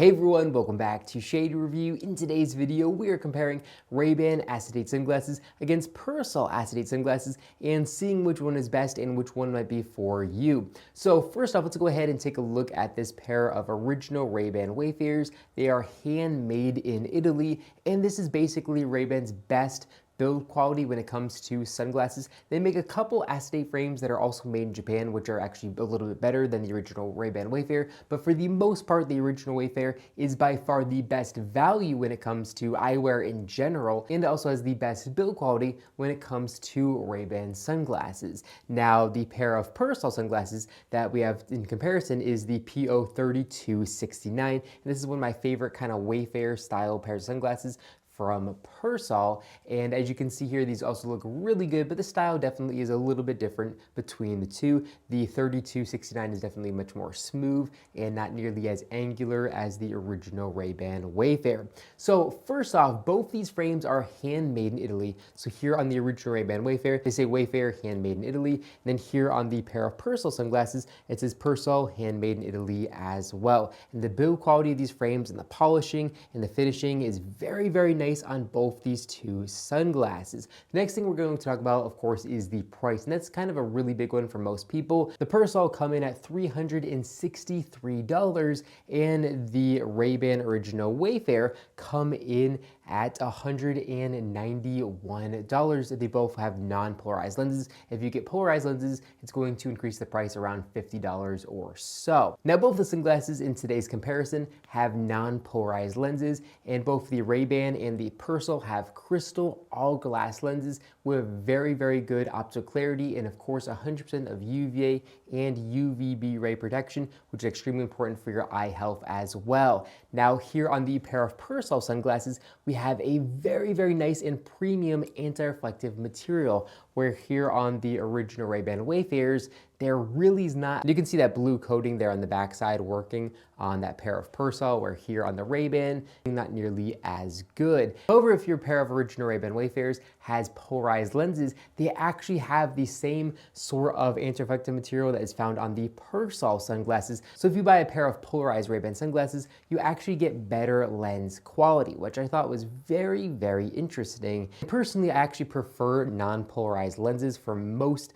Hey everyone, welcome back to Shade Review. In today's video, we are comparing Ray-Ban acetate sunglasses against Persol acetate sunglasses and seeing which one is best and which one might be for you. So first off, let's go ahead and take a look at this pair of original Ray-Ban Wayfarers. They are handmade in Italy, and this is basically Ray-Ban's best build quality when it comes to sunglasses. They make a couple acetate frames that are also made in Japan, which are actually a little bit better than the original Ray-Ban Wayfarer, but for the most part, the original Wayfarer is by far the best value when it comes to eyewear in general, and also has the best build quality when it comes to Ray-Ban sunglasses. Now, the pair of Persol sunglasses that we have in comparison is the PO3269, and this is one of my favorite kind of Wayfarer style pairs of sunglasses from Persol, and as you can see here, these also look really good, but the style definitely is a little bit different between the two. The 3269 is definitely much more smooth and not nearly as angular as the original Ray-Ban Wayfarer. So first off, both these frames are handmade in Italy. So here on the original Ray-Ban Wayfarer, they say Wayfarer handmade in Italy. And then here on the pair of Persol sunglasses, it says Persol handmade in Italy as well. And the build quality of these frames and the polishing and the finishing is very, very nice on both these two sunglasses. The next thing we're going to talk about, of course, is the price, and that's kind of a really big one for most people. The Persol come in at $363, and the Ray-Ban Original Wayfarer come in at $191. They both have non-polarized lenses. If you get polarized lenses, it's going to increase the price around $50 or so. Now, both the sunglasses in today's comparison have non-polarized lenses, and both the Ray-Ban and the Persol have crystal all glass lenses with very, very good optical clarity and of course 100% of UVA and UVB ray protection, which is extremely important for your eye health as well. Now here on the pair of Persol sunglasses, we have a very, very nice and premium anti-reflective material, where here on the original Ray-Ban Wayfarers, there really is not. You can see that blue coating there on the backside working on that pair of Persol, where here on the Ray-Ban, not nearly as good. However, if your pair of original Ray-Ban Wayfarers has polarized lenses, they actually have the same sort of anti-reflective material that is found on the Persol sunglasses. So if you buy a pair of polarized Ray-Ban sunglasses, you actually get better lens quality, which I thought was very, very interesting. Personally, I actually prefer non-polarized lenses for most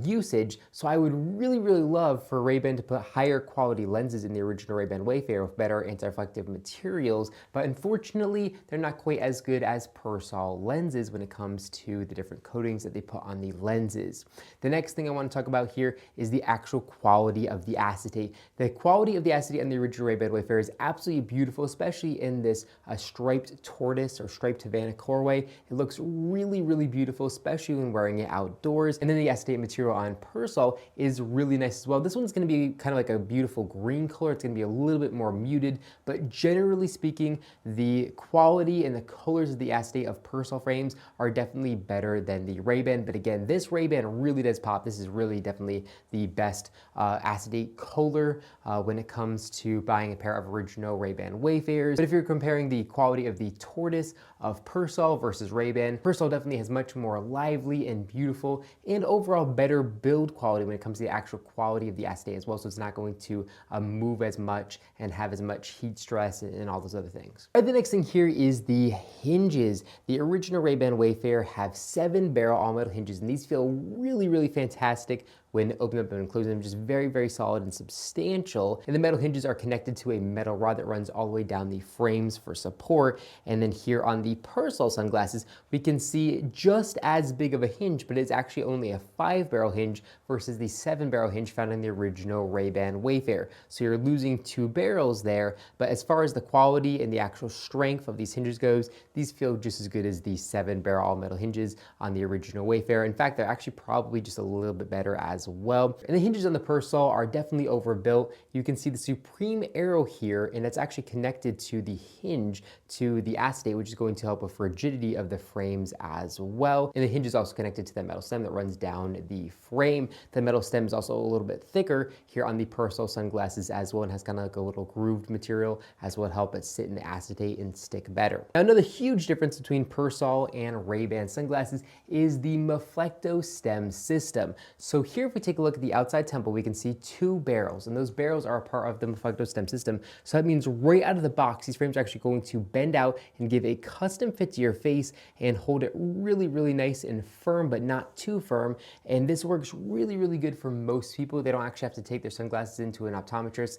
usage, so I would really, really love for Ray-Ban to put higher quality lenses in the original Ray-Ban Wayfarer with better anti-reflective materials, but unfortunately, they're not quite as good as Persol lenses when it comes to the different coatings that they put on the lenses. The next thing I want to talk about here is the actual quality of the acetate. The quality of the acetate on the original Ray-Ban Wayfarer is absolutely beautiful, especially in this striped tortoise or striped Havana colorway. It looks really, really beautiful, especially when wearing it outdoors. And then the acetate material on Persol is really nice as well. This one's going to be kind of like a beautiful green color. It's going to be a little bit more muted, but generally speaking, the quality and the colors of the acetate of Persol frames are definitely better than the Ray-Ban. But again, this Ray-Ban really does pop. This is really definitely the best acetate color when it comes to buying a pair of original Ray-Ban Wayfarers. But if you're comparing the quality of the tortoise of Persol versus Ray-Ban, Persol definitely has much more lively and beautiful and overall better build quality when it comes to the actual quality of the acetate as well, so it's not going to move as much and have as much heat stress and all those other things. All right, the next thing here is the hinges. The original Ray-Ban Wayfarer have 7 barrel all-metal hinges, and these feel really, really fantastic when opening up and closing them, just very, very solid and substantial. And the metal hinges are connected to a metal rod that runs all the way down the frames for support. And then here on the Persol sunglasses, we can see just as big of a hinge, but it's actually only a 5-barrel hinge versus the 7-barrel hinge found in the original Ray-Ban Wayfarer. So you're losing 2 barrels there, but as far as the quality and the actual strength of these hinges goes, these feel just as good as the 7-barrel all-metal hinges on the original Wayfarer. In fact, they're actually probably just a little bit better as well. And the hinges on the Persol are definitely overbuilt. You can see the supreme arrow here, and it's actually connected to the hinge to the acetate, which is going to help with rigidity of the frames as well. And the hinge is also connected to the metal stem that runs down the frame. The metal stem is also a little bit thicker here on the Persol sunglasses as well, and has kind of like a little grooved material as well to help it sit in the acetate and stick better. Now, another huge difference between Persol and Ray-Ban sunglasses is the Maflecto stem system. So here here, if we take a look at the outside temple, we can see two barrels, and those barrels are a part of the Maflecto stem system. So that means right out of the box, these frames are actually going to bend out and give a custom fit to your face and hold it really, really nice and firm, but not too firm. And this works really, really good for most people. They don't actually have to take their sunglasses into an optometrist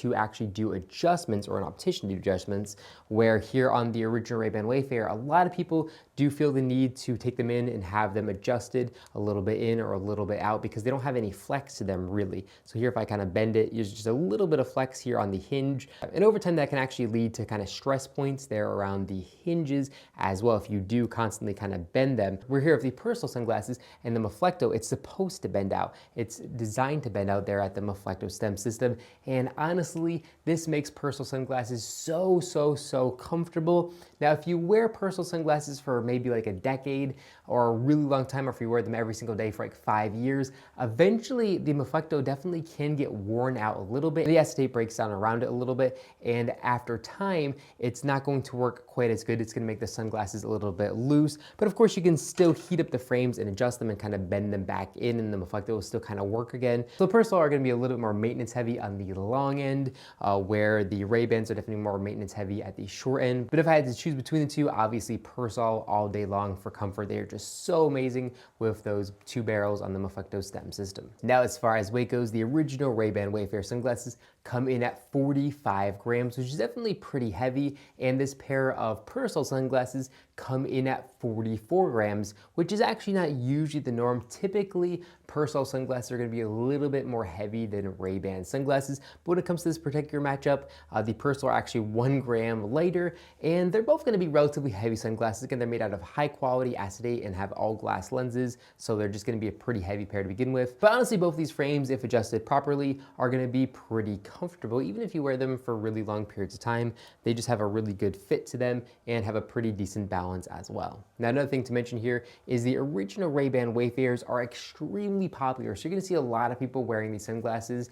to actually do adjustments, or an optician to do adjustments, where here on the original Ray-Ban Wayfarer, a lot of people do feel the need to take them in and have them adjusted a little bit in or a little bit out because they don't have any flex to them really. So here, if I kind of bend it, there's just a little bit of flex here on the hinge. And over time, that can actually lead to kind of stress points there around the hinges as well if you do constantly kind of bend them. We're here with the Persol sunglasses, and the Maflecto, it's supposed to bend out. It's designed to bend out there at the Maflecto stem system. And honestly, this makes Persol sunglasses so comfortable. Now, if you wear Persol sunglasses for maybe like a decade or a really long time, or if you wear them every single day for like 5 years, eventually the Maflecto definitely can get worn out a little bit. The acetate breaks down around it a little bit, and after time, it's not going to work quite as good. It's going to make the sunglasses a little bit loose, but of course you can still heat up the frames and adjust them and kind of bend them back in, and the Maflecto will still kind of work again. So the Persol are going to be a little bit more maintenance heavy on the long end, where the Ray-Bans are definitely more maintenance heavy at the short end. But if I had to choose between the two, obviously Persol all day long for comfort. They are just so amazing with those two barrels on the Maflecto stem system. Now, as far as weight goes, the original Ray-Ban Wayfarer sunglasses come in at 45 grams, which is definitely pretty heavy, and this pair of Persol sunglasses come in at 44 grams, which is actually not usually the norm. Typically, Persol sunglasses are going to be a little bit more heavy than Ray-Ban sunglasses, but when it comes to this particular matchup, the Persol are actually 1 gram lighter, and they're both going to be relatively heavy sunglasses. Again, they're made out of high quality acetate and have all glass lenses, so they're just going to be a pretty heavy pair to begin with. But honestly, both these frames, if adjusted properly, are going to be pretty comfortable. Even if you wear them for really long periods of time, they just have a really good fit to them and have a pretty decent balance as well. Now, another thing to mention here is the original Ray-Ban Wayfarers are extremely popular. So you're going to see a lot of people wearing these sunglasses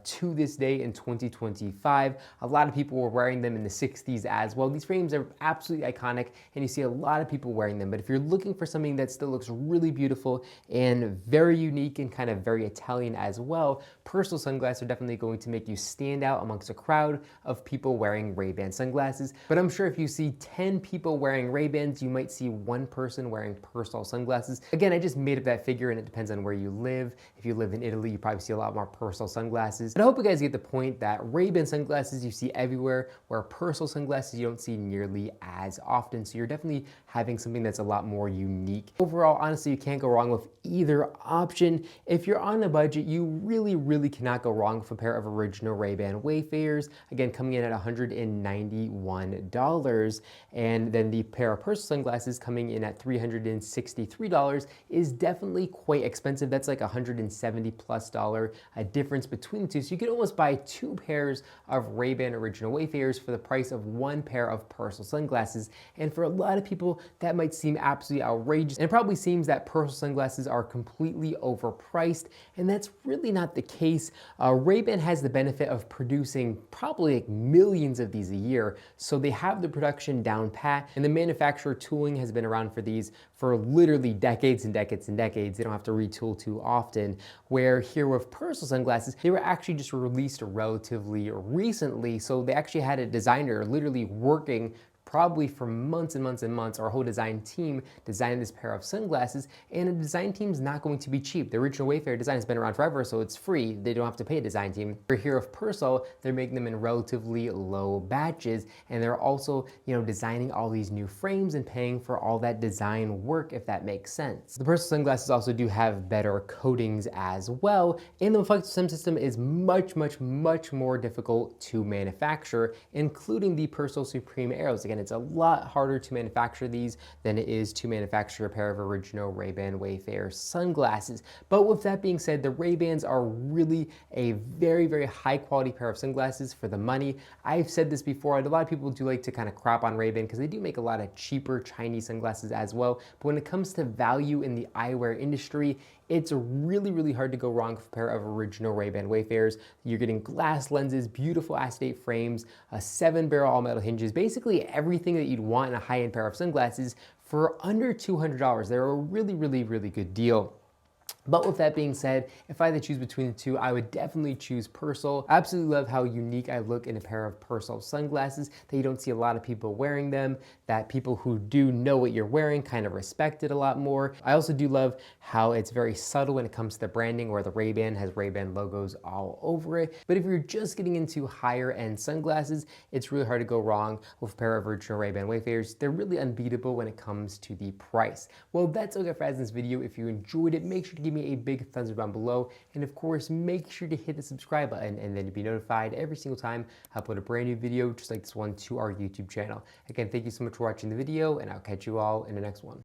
to this day in 2025. A lot of people were wearing them in the 60s as well. These frames are absolutely iconic, and you see a lot of people wearing them. But if you're looking for something that still looks really beautiful and very unique and kind of very Italian as well, Persol sunglasses are definitely going to make you stand out amongst a crowd of people wearing Ray-Ban sunglasses. But I'm sure if you see 10 people wearing Ray-Bans, you might see one person wearing Persol sunglasses. Again, I just made up that figure, and it depends on where you live. If you live in Italy, you probably see a lot more Persol sunglasses. But I hope you guys get the point that Ray-Ban sunglasses you see everywhere, where Persol sunglasses you don't see nearly as often. So you're definitely having something that's a lot more unique. Overall, honestly, you can't go wrong with either option. If you're on a budget, you really cannot go wrong with a pair of original Ray-Ban Wayfarers. Again, coming in at $191, and then the pair of Persol sunglasses coming in at $363 is definitely quite expensive. That's like $170+ a difference between the two. So you could almost buy 2 pairs of Ray-Ban original Wayfarers for the price of 1 pair of Persol sunglasses. And for a lot of people, that might seem absolutely outrageous. And it probably seems that Persol sunglasses are completely overpriced, and that's really not the case. Ray-Ban has the benefit of producing probably like millions of these a year, so they have the production down pat, and the manufacturer tooling has been around for these for literally decades and decades and decades. They don't have to retool too often. Where here with Persol sunglasses, they were actually just released relatively recently, so they actually had a designer literally working probably for months and months and months. Our whole design team designed this pair of sunglasses, and a design team's not going to be cheap. The original Wayfarer design has been around forever, so it's free. They don't have to pay a design team. For here of Persol, they're making them in relatively low batches, and they're also, designing all these new frames and paying for all that design work, if that makes sense. The Persol sunglasses also do have better coatings as well, and the Maflecto stem system is much more difficult to manufacture, including the Persol Supreme Arrows. Again, it's a lot harder to manufacture these than it is to manufacture a pair of original Ray-Ban Wayfarer sunglasses. But with that being said, the Ray-Bans are really a very high quality pair of sunglasses for the money. I've said this before, a lot of people do like to kind of crap on Ray-Ban because they do make a lot of cheaper Chinese sunglasses as well. But when it comes to value in the eyewear industry, it's really hard to go wrong with a pair of original Ray-Ban Wayfarers. You're getting glass lenses, beautiful acetate frames, a 7-barrel all-metal hinges, basically everything that you'd want in a high-end pair of sunglasses for under $200. They're a really good deal. But with that being said, if I had to choose between the two, I would definitely choose Persol. I absolutely love how unique I look in a pair of Persol sunglasses, that you don't see a lot of people wearing them, that people who do know what you're wearing kind of respect it a lot more. I also do love how it's very subtle when it comes to the branding, where the Ray-Ban has Ray-Ban logos all over it. But if you're just getting into higher end sunglasses, it's really hard to go wrong with a pair of original Ray-Ban Wayfarers. They're really unbeatable when it comes to the price. Well, that's all I got for this video. If you enjoyed it, make sure to give me a big thumbs up down below, and of course make sure to hit the subscribe button and then to be notified every single time I upload a brand new video just like this one to our YouTube channel. Again, thank you so much for watching the video, and I'll catch you all in the next one.